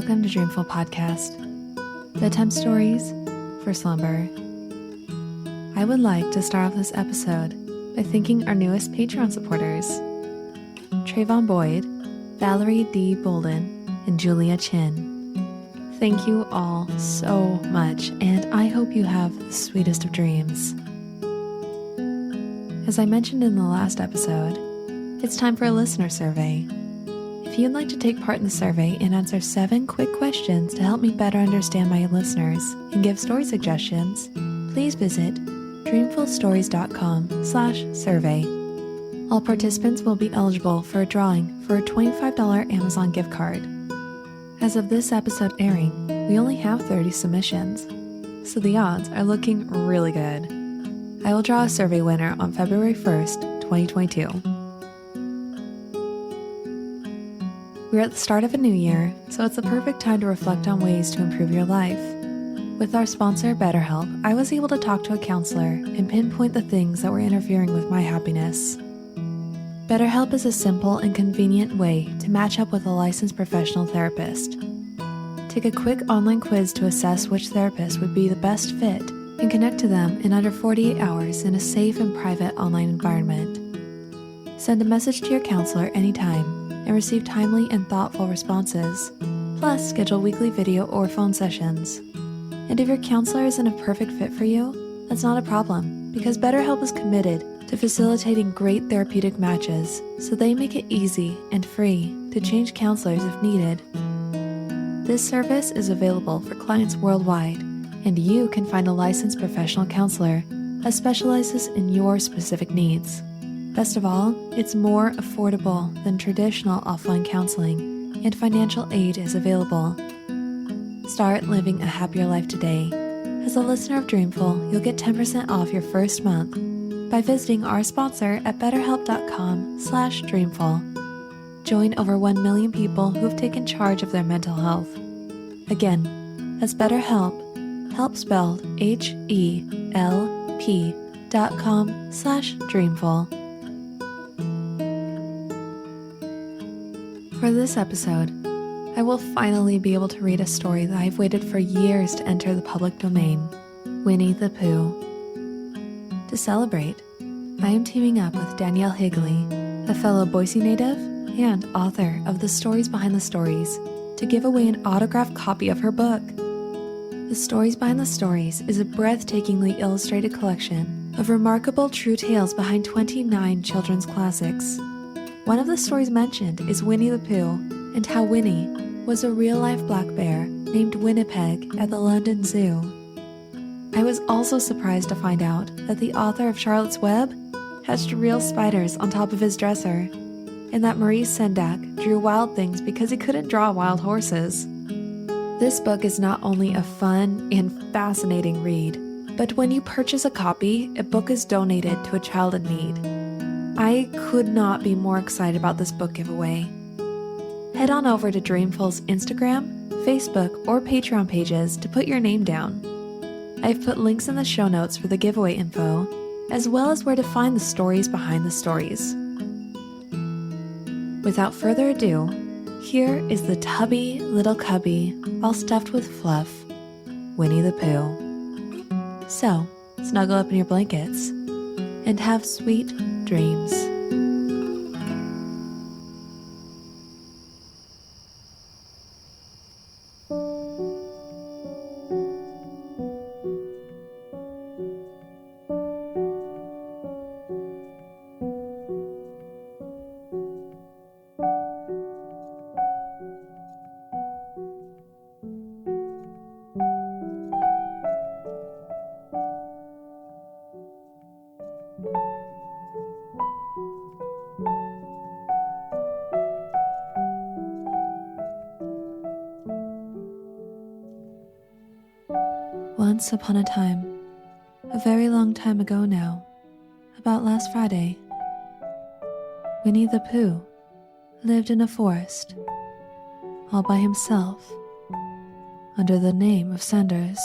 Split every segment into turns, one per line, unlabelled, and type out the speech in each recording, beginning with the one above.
Welcome to Dreamful Podcast, bedtime stories for slumber. I would like to start off this episode by thanking our newest Patreon supporters, Trayvon Boyd, Valerie D. Bolden, and Julia Chin. Thank you all so much, and I hope you have the sweetest of dreams. As I mentioned in the last episode, it's time for a listener survey. If you'd like to take part in the survey and answer 7 quick questions to help me better understand my listeners and give story suggestions, please visit dreamfulstories.com/survey. All participants will be eligible for a drawing for a $25 Amazon gift card. As of this episode airing, we only have 30 submissions, so the odds are looking really good. I will draw a survey winner on February 1st, 2022. We're at the start of a new year, so it's the perfect time to reflect on ways to improve your life. With our sponsor, BetterHelp, I was able to talk to a counselor and pinpoint the things that were interfering with my happiness. BetterHelp is a simple and convenient way to match up with a licensed professional therapist. Take a quick online quiz to assess which therapist would be the best fit and connect to them in under 48 hours in a safe and private online environment. Send a message to your counselor anytime and receive timely and thoughtful responses, plus schedule weekly video or phone sessions. And if your counselor isn't a perfect fit for you, that's not a problem, because BetterHelp is committed to facilitating great therapeutic matches, so they make it easy and free to change counselors if needed. This service is available for clients worldwide, and you can find a licensed professional counselor that specializes in your specific needs. Best of all, it's more affordable than traditional offline counseling, and financial aid is available. Start living a happier life today. As a listener of Dreamful, you'll get 10% off your first month by visiting our sponsor at betterhelp.com/dreamful. Join over 1 million people who have taken charge of their mental health. Again, that's BetterHelp, help spelled HELP.com/dreamful. For this episode, I will finally be able to read a story that I've waited for years to enter the public domain, Winnie-the-Pooh. To celebrate, I am teaming up with Danielle Higley, a fellow Boise native and author of The Stories Behind the Stories, to give away an autographed copy of her book. The Stories Behind the Stories is a breathtakingly illustrated collection of remarkable true tales behind 29 children's classics. One of the stories mentioned is Winnie-the-Pooh and how Winnie was a real-life black bear named Winnipeg at the London Zoo. I was also surprised to find out that the author of Charlotte's Web hatched real spiders on top of his dresser, and that Maurice Sendak drew wild things because he couldn't draw wild horses. This book is not only a fun and fascinating read, but when you purchase a copy, a book is donated to a child in need. I could not be more excited about this book giveaway. Head on over to Dreamful's Instagram, Facebook, or Patreon pages to put your name down. I've put links in the show notes for the giveaway info, as well as where to find the stories behind the stories. Without further ado, here is the tubby little cubby, all stuffed with fluff, Winnie-the-Pooh. So, snuggle up in your blankets and have sweet dreams. Once upon a time, a very long time ago now, about last Friday, Winnie-the-Pooh lived in a forest, all by himself, under the name of Sanders.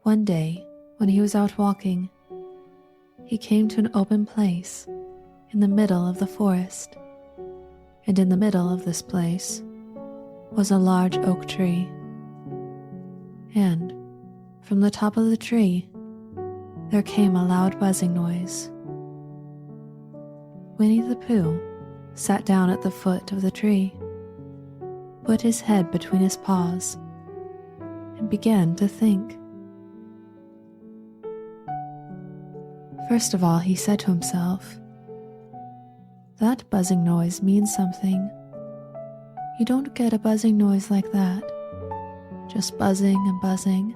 One day, when he was out walking, he came to an open place in the middle of the forest. and in the middle of this place was a large oak tree. And from the top of the tree there came a loud buzzing noise. Winnie-the-Pooh sat down at the foot of the tree, put his head between his paws, and began to think. First of all, he said to himself, "That buzzing noise means something. You don't get a buzzing noise like that, just buzzing and buzzing,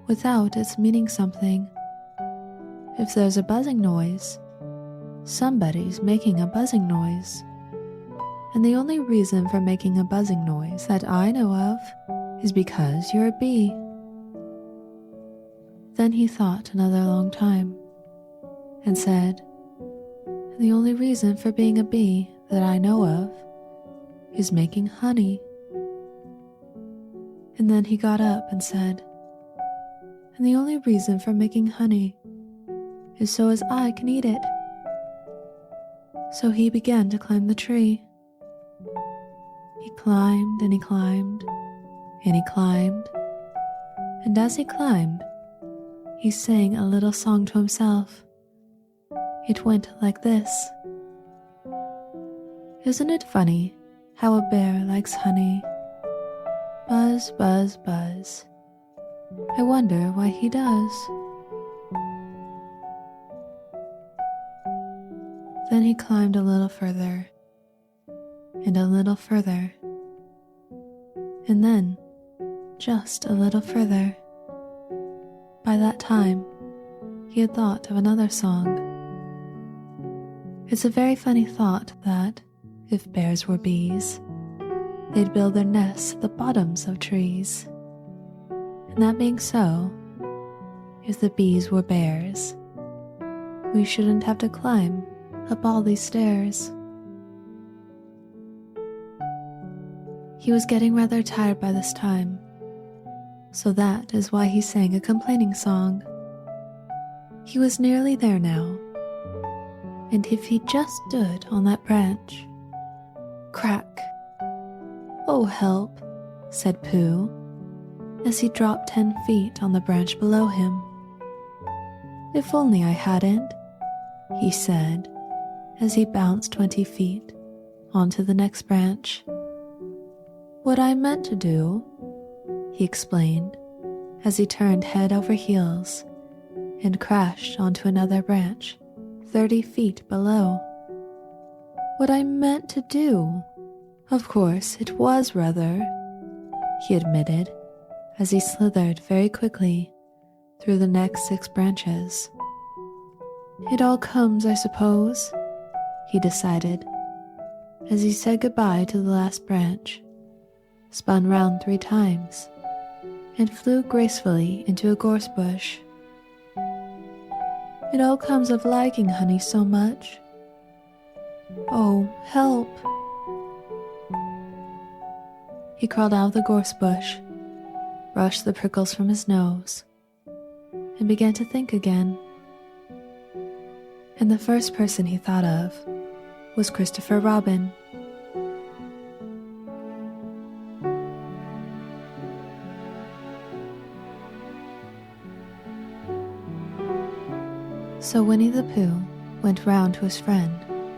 without its meaning something. If there's a buzzing noise, somebody's making a buzzing noise. And the only reason for making a buzzing noise that I know of is because you're a bee." Then he thought another long time and said, "And the only reason for being a bee that I know of is making honey." And then he got up and said, "And the only reason for making honey is so as I can eat it." So he began to climb the tree. He climbed and he climbed and he climbed, and as he climbed, he sang a little song to himself. It went like this. "Isn't it funny how a bear likes honey? Buzz, buzz, buzz. I wonder why he does." Then he climbed a little further, and a little further, and then just a little further. By that time, he had thought of another song. It's a very funny thought that, if bears were bees, they'd build their nests at the bottoms of trees. And that being so, if the bees were bears, we shouldn't have to climb up all these stairs. He was getting rather tired by this time, so that is why he sang a complaining song. He was nearly there now, and if he just stood on that branch, crack! "Oh, help," said Pooh, as he dropped 10 feet on the branch below him. "If only I hadn't," he said, as he bounced 20 feet onto the next branch. "What I meant to do," he explained, as he turned head over heels and crashed onto another branch 30 feet below. "What I meant to do. Of course, it was rather," he admitted, as he slithered very quickly through the next 6 branches. "It all comes, I suppose," he decided, as he said goodbye to the last branch, spun round 3 times, and flew gracefully into a gorse bush. "It all comes of liking honey so much. Oh, help!" He crawled out of the gorse bush, brushed the prickles from his nose, and began to think again. And the first person he thought of was Christopher Robin. So Winnie-the-Pooh went round to his friend,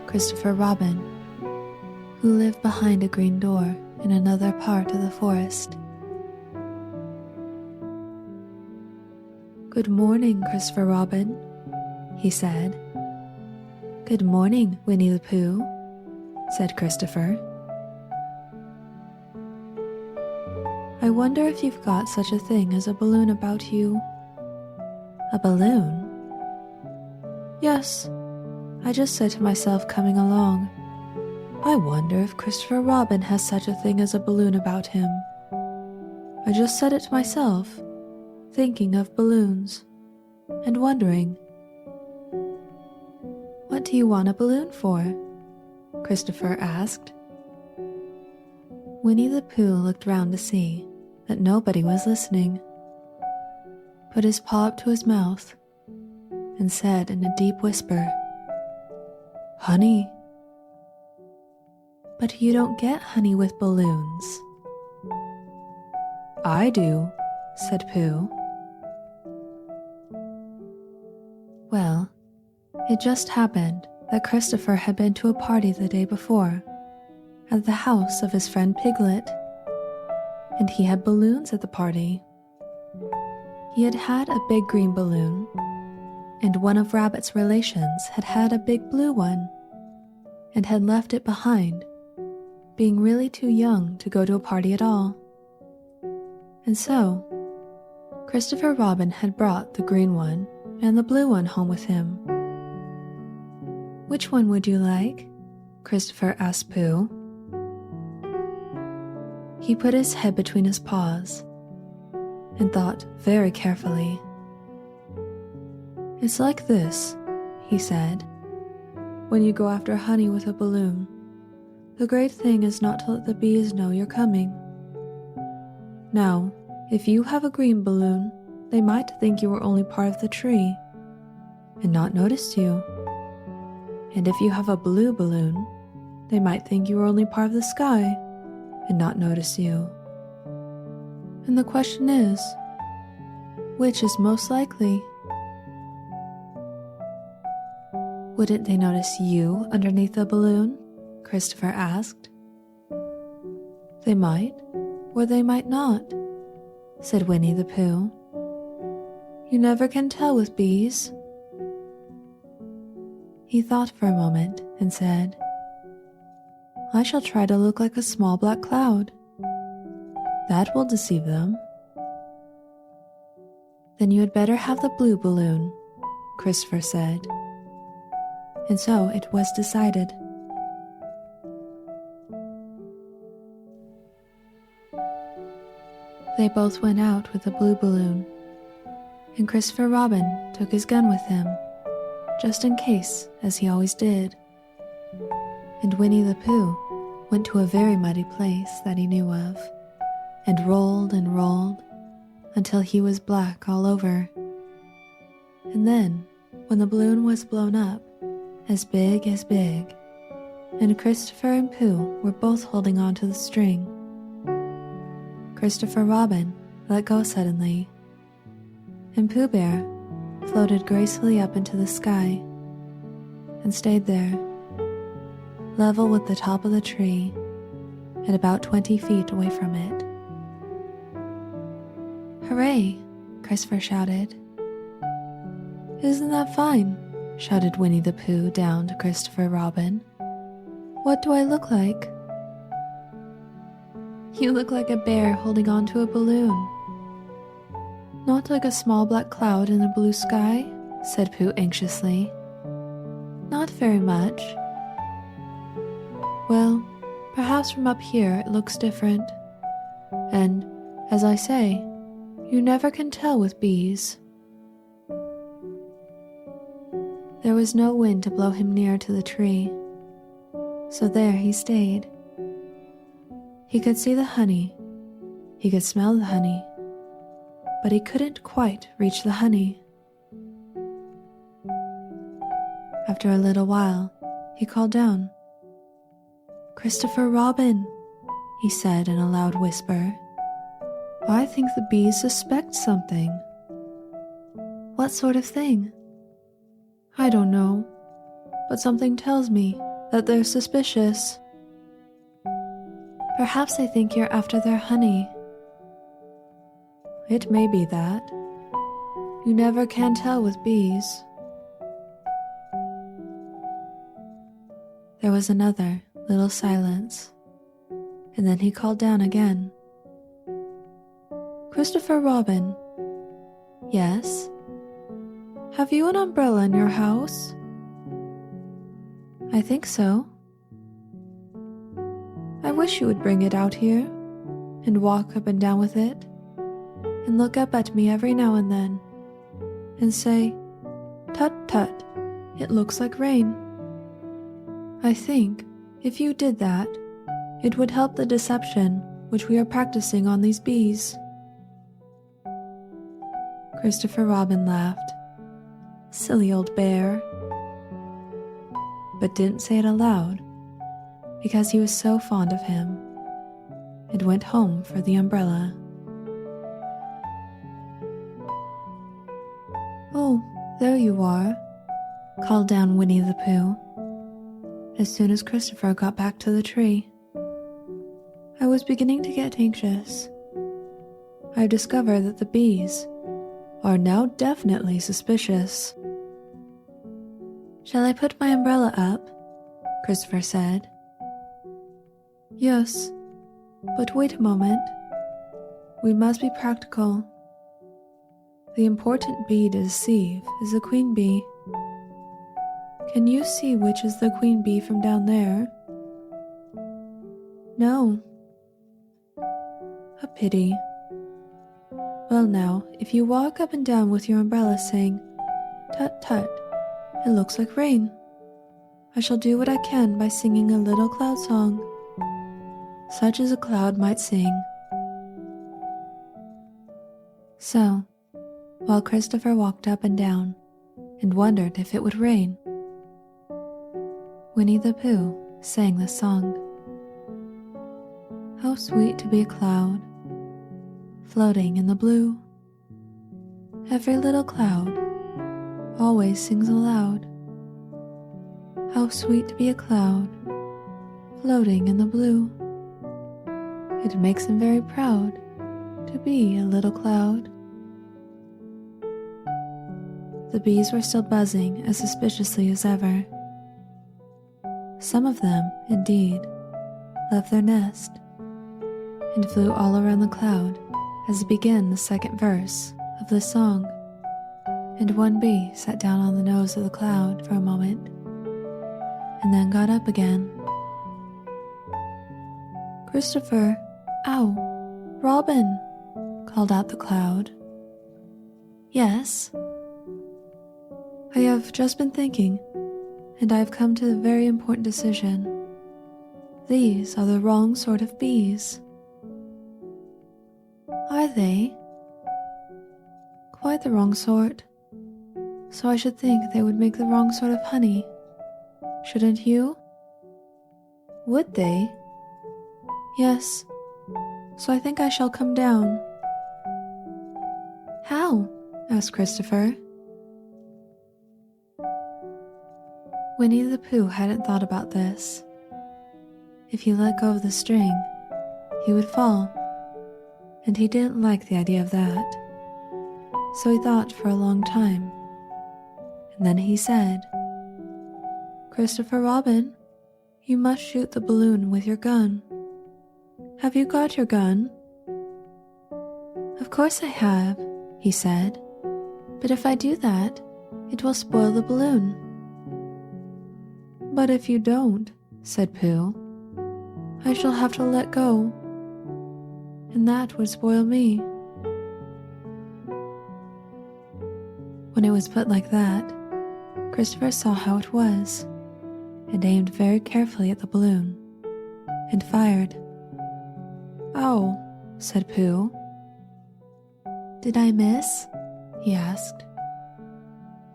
Christopher Robin, who lived behind a green door in another part of the forest. "Good morning, Christopher Robin," he said. "Good morning, Winnie-the-Pooh," said Christopher. "I wonder if you've got such a thing as a balloon about you." "A balloon?" "Yes, I just said to myself coming along, I wonder if Christopher Robin has such a thing as a balloon about him. I just said it to myself, thinking of balloons, and wondering." "What do you want a balloon for?" Christopher asked. Winnie-the-Pooh looked round to see that nobody was listening, put his paw up to his mouth, and said in a deep whisper, "Honey." But you don't get honey with balloons. I do, said Pooh. Well, it just happened that Christopher had been to a party the day before at the house of his friend Piglet, and he had balloons at the party. He had had a big green balloon, and one of Rabbit's relations had had a big blue one, and had left it behind, being really too young to go to a party at all. And so, Christopher Robin had brought the green one and the blue one home with him. Which one would you like? Christopher asked Pooh. He put his head between his paws and thought very carefully. It's like this, he said. When you go after honey with a balloon, the great thing is not to let the bees know you're coming. Now, if you have a green balloon, they might think you were only part of the tree and not notice you. And if you have a blue balloon, they might think you were only part of the sky and not notice you. And the question is, which is most likely? Wouldn't they notice you underneath the balloon? Christopher asked. They might, or they might not, said Winnie-the-Pooh. You never can tell with bees. He thought for a moment and said, I shall try to look like a small black cloud. That will deceive them. Then you had better have the blue balloon, Christopher said. And so it was decided. They both went out with the blue balloon, and Christopher Robin took his gun with him, just in case, as he always did. And Winnie-the-Pooh went to a very muddy place that he knew of, and rolled until he was black all over. And then, when the balloon was blown up, as big, and Christopher and Pooh were both holding on to the string, Christopher Robin let go suddenly, and Pooh Bear floated gracefully up into the sky and stayed there, level with the top of the tree and about 20 feet away from it. Hooray! Christopher shouted. Isn't that fine? Shouted Winnie-the-Pooh down to Christopher Robin. What do I look like? You look like a bear holding on to a balloon. Not like a small black cloud in the blue sky, said Pooh anxiously. Not very much. Well, perhaps from up here it looks different. And, as I say, you never can tell with bees. There was no wind to blow him near to the tree, so there he stayed. He could see the honey, he could smell the honey, but he couldn't quite reach the honey. After a little while, he called down. Christopher Robin, he said in a loud whisper. I think the bees suspect something. What sort of thing? I don't know, but something tells me that they're suspicious. Perhaps they think you're after their honey. It may be that. You never can tell with bees. There was another little silence, and then he called down again. Christopher Robin. Yes? Have you an umbrella in your house? I think so. I wish you would bring it out here and walk up and down with it and look up at me every now and then and say, Tut tut, it looks like rain. I think if you did that, it would help the deception which we are practicing on these bees. Christopher Robin laughed. Silly old bear. But didn't say it aloud. because he was so fond of him, and went home for the umbrella. "Oh, there you are," called down Winnie-the-Pooh, as soon as Christopher got back to the tree. "I was beginning to get anxious. I've discovered that the bees are now definitely suspicious." "Shall I put my umbrella up?" Christopher said. "Yes, but wait a moment. We must be practical. The important bee to deceive is the queen bee. Can you see which is the queen bee from down there?" "No." "A pity. Well now, if you walk up and down with your umbrella saying, 'Tut tut, it looks like rain,' I shall do what I can by singing a little cloud song, such as a cloud might sing." So, while Christopher walked up and down and wondered if it would rain, Winnie-the-Pooh sang the song. "How sweet to be a cloud, floating in the blue. Every little cloud always sings aloud. How sweet to be a cloud, floating in the blue. It makes him very proud to be a little cloud." The bees were still buzzing as suspiciously as ever. Some of them, indeed, left their nest and flew all around the cloud as it began the second verse of the song, and one bee sat down on the nose of the cloud for a moment and then got up again. "Christopher, ow, Robin," called out the cloud. "Yes?" "I have just been thinking, and I have come to a very important decision. These are the wrong sort of bees." "Are they?" "Quite the wrong sort. So I should think they would make the wrong sort of honey. Shouldn't you?" "Would they?" "Yes. So I think I shall come down." "How?" asked Christopher. Winnie-the-Pooh hadn't thought about this. If he let go of the string, he would fall, and he didn't like the idea of that. So he thought for a long time, and then he said, "Christopher Robin, you must shoot the balloon with your gun. Have you got your gun?" "Of course I have," he said, "but if I do that, it will spoil the balloon." "But if you don't," said Pooh, "I shall have to let go, and that would spoil me." When it was put like that, Christopher saw how it was, and aimed very carefully at the balloon, and fired. "Ow," said Pooh. "Did I miss?" he asked.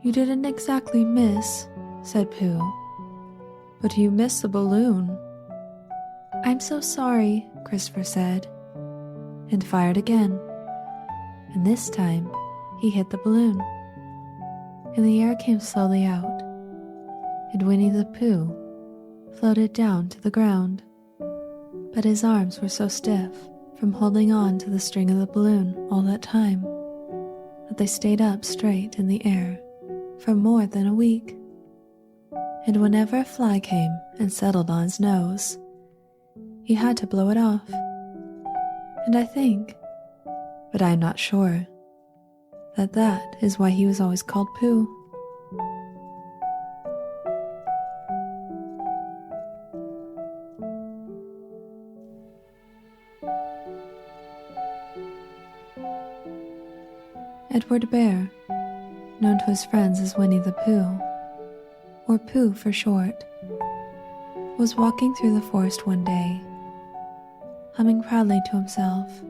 "You didn't exactly miss," said Pooh, "but you missed the balloon." "I'm so sorry," Christopher said, and fired again, and this time he hit the balloon, and the air came slowly out, and Winnie-the-Pooh floated down to the ground, but his arms were so stiff from holding on to the string of the balloon all that time that they stayed up straight in the air for more than a week. And whenever a fly came and settled on his nose, he had to blow it off. And I think, but I am not sure, that is why he was always called Pooh. Edward Bear, known to his friends as Winnie-the-Pooh, or Pooh for short, was walking through the forest one day, humming proudly to himself.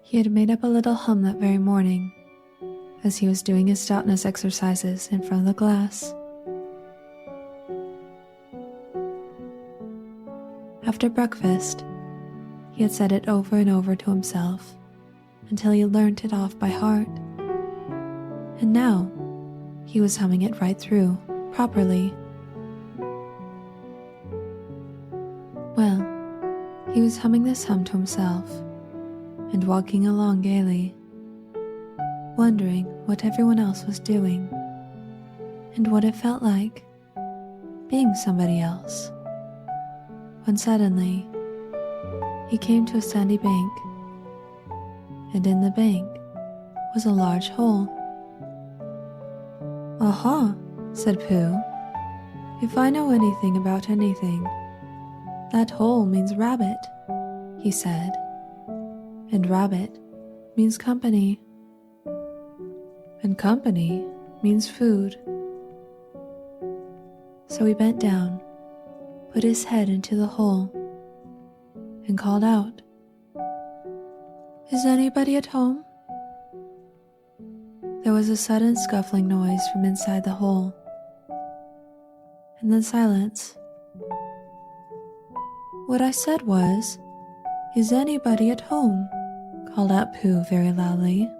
He had made up a little hum that very morning, as he was doing his stoutness exercises in front of the glass. After breakfast, he had said it over and over to himself until he learnt it off by heart. And now, he was humming it right through, properly. Well, he was humming this hum to himself and walking along gaily, wondering what everyone else was doing and what it felt like being somebody else, when suddenly he came to a sandy bank, and in the bank was a large hole. "Aha," said Pooh. "If I know anything about anything, that hole means rabbit," he said. "And rabbit means company. And company means food." So he bent down, put his head into the hole, and called out, "Is anybody at home?" There was a sudden scuffling noise from inside the hole, and then silence. "What I said was, 'Is anybody at home?'" called out Pooh very loudly.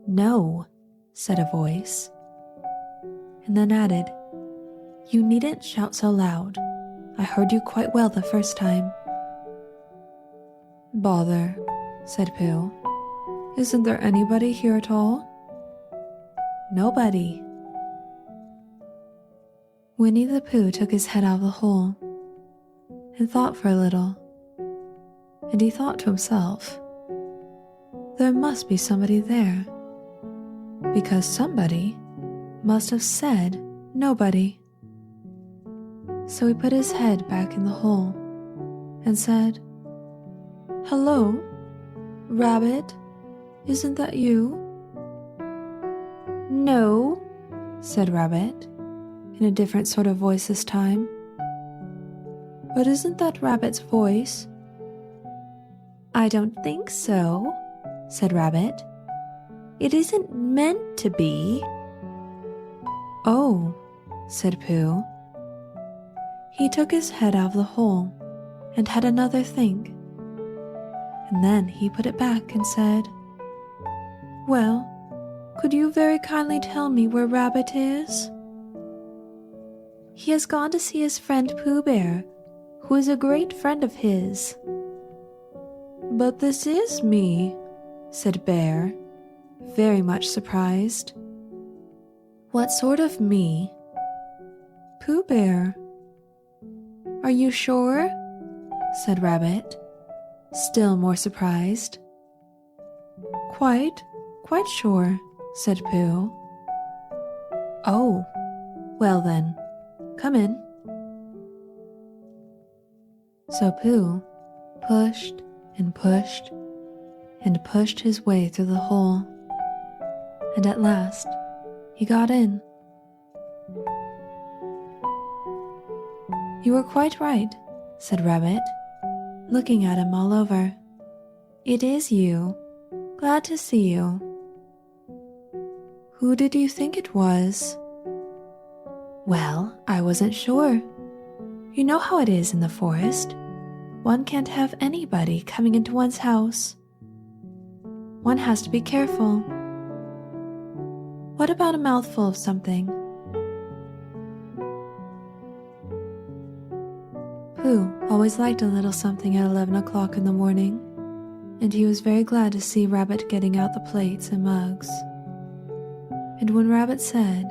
"No," said a voice, and then added, "You needn't shout so loud. I heard you quite well the first time." "Bother," said Pooh. "Isn't there anybody here at all?" "Nobody." Winnie-the-Pooh took his head out of the hole and thought for a little, and he thought to himself, there must be somebody there, because somebody must have said nobody. So he put his head back in the hole and said, "Hello, Rabbit, isn't that you?" "No," said Rabbit, in a different sort of voice this time. "But isn't that Rabbit's voice?" "I don't think so," said Rabbit. "It isn't meant to be." "Oh," said Pooh. He took his head out of the hole and had another think, and then he put it back and said, "Well, could you very kindly tell me where Rabbit is?" "He has gone to see his friend Pooh Bear, who is a great friend of his." "But this is me," said Bear, very much surprised. "What sort of me?" "Pooh Bear." "Are you sure?" said Rabbit, still more surprised. Quite sure," said Pooh. "Oh, well then, come in." So Pooh pushed and pushed and pushed his way through the hole, and at last he got in. "You were quite right," said Rabbit, looking at him all over. "It is you. Glad to see you." "Who did you think it was?" "Well, I wasn't sure. You know how it is in the forest. One can't have anybody coming into one's house. One has to be careful. What about a mouthful of something?" Pooh always liked a little something at 11 o'clock in the morning, and he was very glad to see Rabbit getting out the plates and mugs. And when Rabbit said,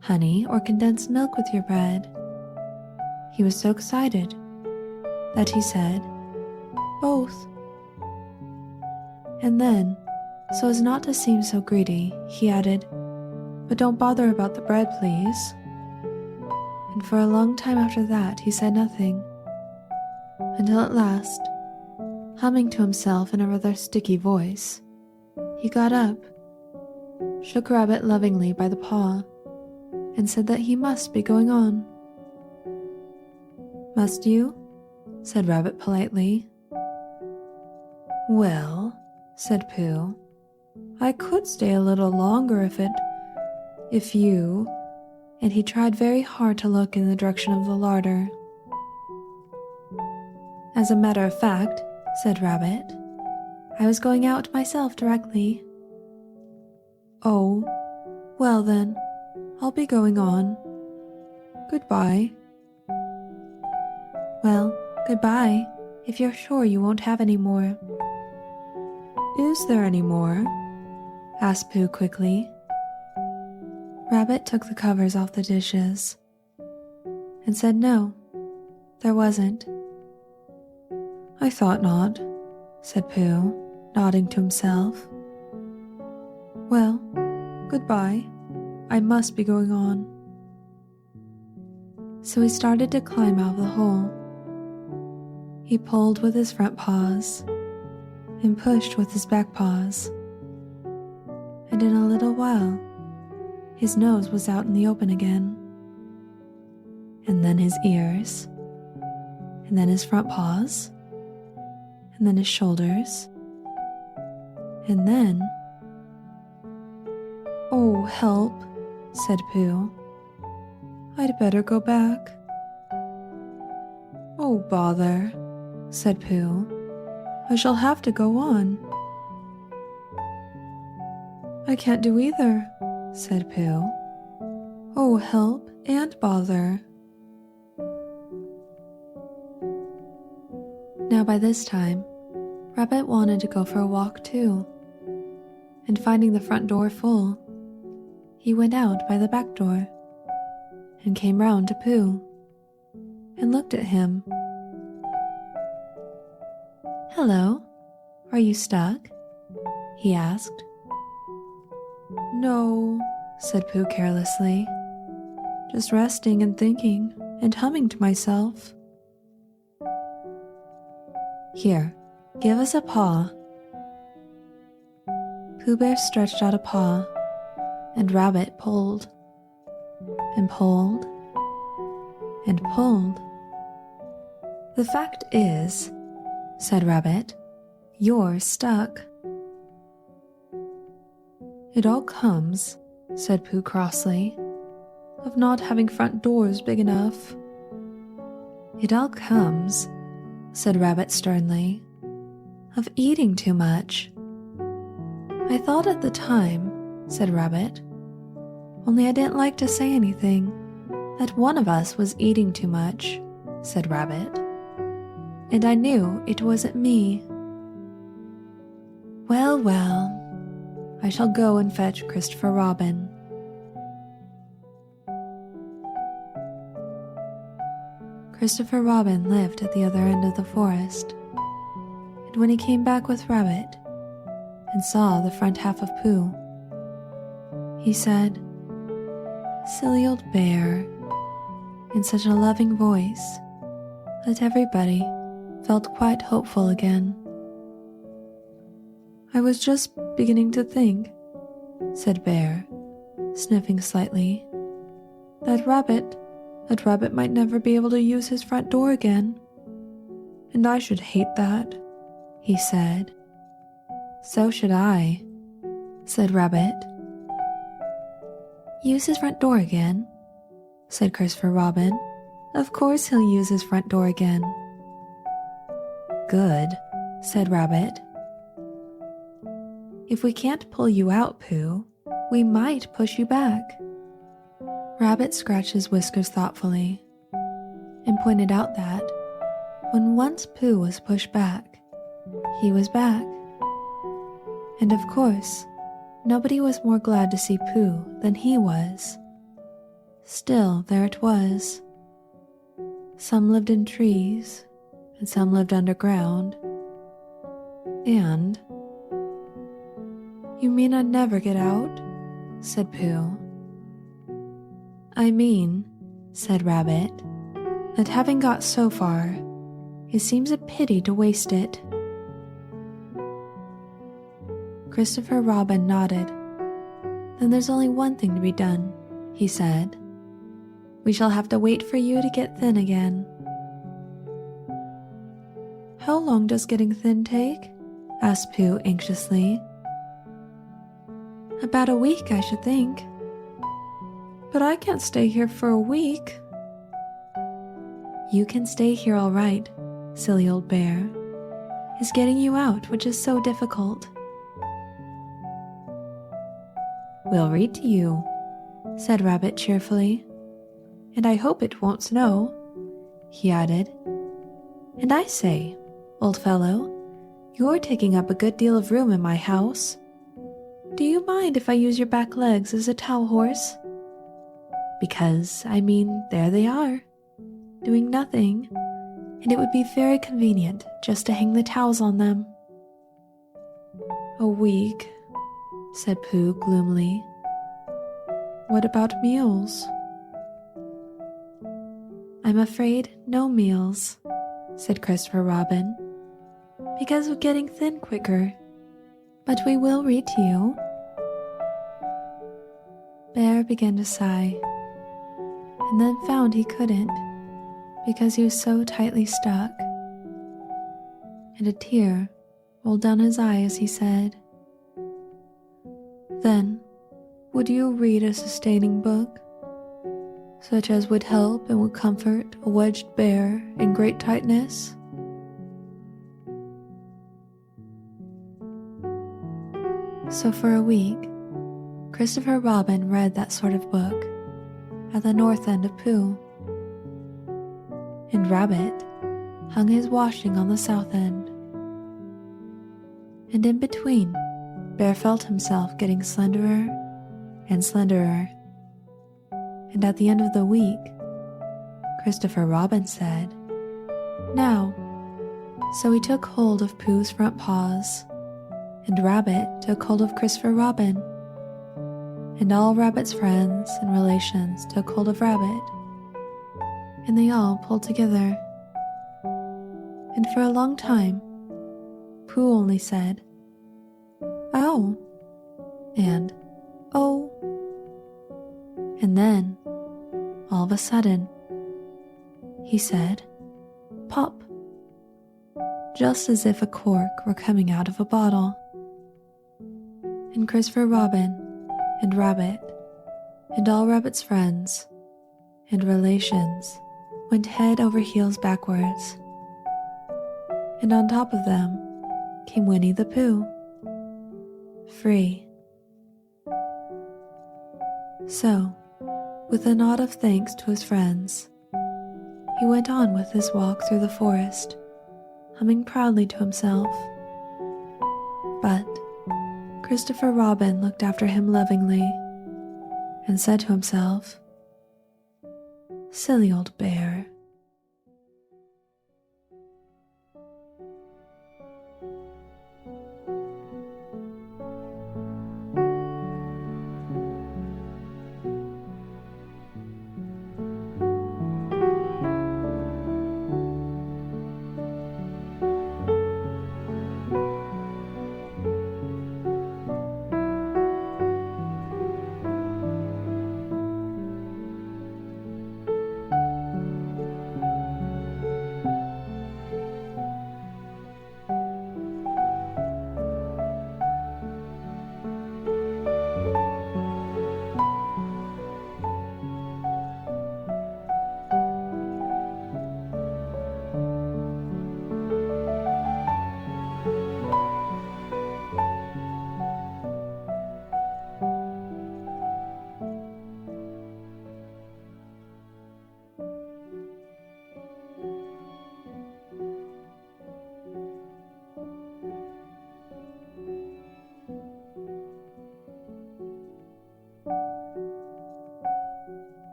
"Honey or condensed milk with your bread?" he was so excited that he said, "Both." And then, so as not to seem so greedy, he added, "But don't bother about the bread, please." And for a long time after that he said nothing, until at last, humming to himself in a rather sticky voice, he got up, shook Rabbit lovingly by the paw, and said that he must be going on. "Must you?" said Rabbit politely. "Well," said Pooh, "I could stay a little longer if you," and he tried very hard to look in the direction of the larder. "As a matter of fact," said Rabbit, "I was going out myself directly." "Oh, well then, I'll be going on. Goodbye." "Well, goodbye, if you're sure you won't have any more." "Is there any more?" asked Pooh quickly. Rabbit took the covers off the dishes and said no, there wasn't. "I thought not," said Pooh, nodding to himself. "Well, goodbye. I must be going on." So he started to climb out of the hole. He pulled with his front paws and pushed with his back paws. And in a little while, his nose was out in the open again. And then his ears, and then his front paws, and then his shoulders, and then... "Oh, help," said Pooh. "I'd better go back." "Oh, bother," said Pooh. "I shall have to go on." "I can't do either," said Pooh. "Oh, help and bother." Now by this time, Rabbit wanted to go for a walk too, and finding the front door full, he went out by the back door and came round to Pooh and looked at him. "Hello, are you stuck?" he asked. "No," said Pooh carelessly, "just resting and thinking and humming to myself." "Here, give us a paw." Pooh Bear stretched out a paw, and Rabbit pulled, and pulled, and pulled. "The fact is," said Rabbit, "you're stuck." "It all comes," said Pooh crossly, "of not having front doors big enough." "It all comes," said Rabbit sternly, "of eating too much." "I thought at the time," said Rabbit, "only I didn't like to say anything, that one of us was eating too much," said Rabbit. "And I knew it wasn't me." "Well, well, I shall go and fetch Christopher Robin." Christopher Robin lived at the other end of the forest, and when he came back with Rabbit and saw the front half of Pooh, he said, "Silly old bear," in such a loving voice that everybody felt quite hopeful again. "I was just beginning to think," said Bear, sniffing slightly, that Rabbit might never be able to use his front door again. And I should hate that," he said. "So should I," said Rabbit. "Use his front door again?" said Christopher Robin. "Of course he'll use his front door again." "Good," said Rabbit. "If we can't pull you out, Pooh, we might push you back." Rabbit scratched his whiskers thoughtfully and pointed out that when once Pooh was pushed back, he was back. And of course, nobody was more glad to see Pooh than he was. Still, there it was. Some lived in trees, and some lived underground. And... "You mean I'd never get out?" said Pooh. "I mean," said Rabbit, "that having got so far, it seems a pity to waste it." Christopher Robin nodded. "Then there's only one thing to be done," he said. "We shall have to wait for you to get thin again." "How long does getting thin take?" asked Pooh anxiously. "About a week, I should think." "But I can't stay here for a week." "You can stay here all right," silly old bear, is getting you out, which is so difficult." "We'll read to you," said Rabbit cheerfully. "And I hope it won't snow," he added. "And I say, old fellow, you're taking up a good deal of room in my house. Do you mind if I use your back legs as a towel horse? Because, there they are, doing nothing, and it would be very convenient just to hang the towels on them." "A week," said Pooh gloomily. "What about meals?" "I'm afraid no meals," said Christopher Robin, "because we're getting thin quicker. But we will read to you." Bear began to sigh, and then found he couldn't, because he was so tightly stuck. And a tear rolled down his eye as he said, "Then, would you read a sustaining book, such as would help and would comfort a wedged bear in great tightness?" So for a week, Christopher Robin read that sort of book at the north end of Pooh, and Rabbit hung his washing on the south end. And in between, Bear felt himself getting slenderer and slenderer. And at the end of the week, Christopher Robin said, "Now." So he took hold of Pooh's front paws, and Rabbit took hold of Christopher Robin, and all Rabbit's friends and relations took hold of Rabbit, and they all pulled together. And for a long time, Pooh only said, "Ow," and "Oh." And then, all of a sudden, he said, "Pop," just as if a cork were coming out of a bottle. And Christopher Robin and Rabbit and all Rabbit's friends and relations went head over heels backwards. And on top of them came Winnie-the-Pooh, free. So, with a nod of thanks to his friends, he went on with his walk through the forest, humming proudly to himself. But Christopher Robin looked after him lovingly and said to himself, "Silly old bear."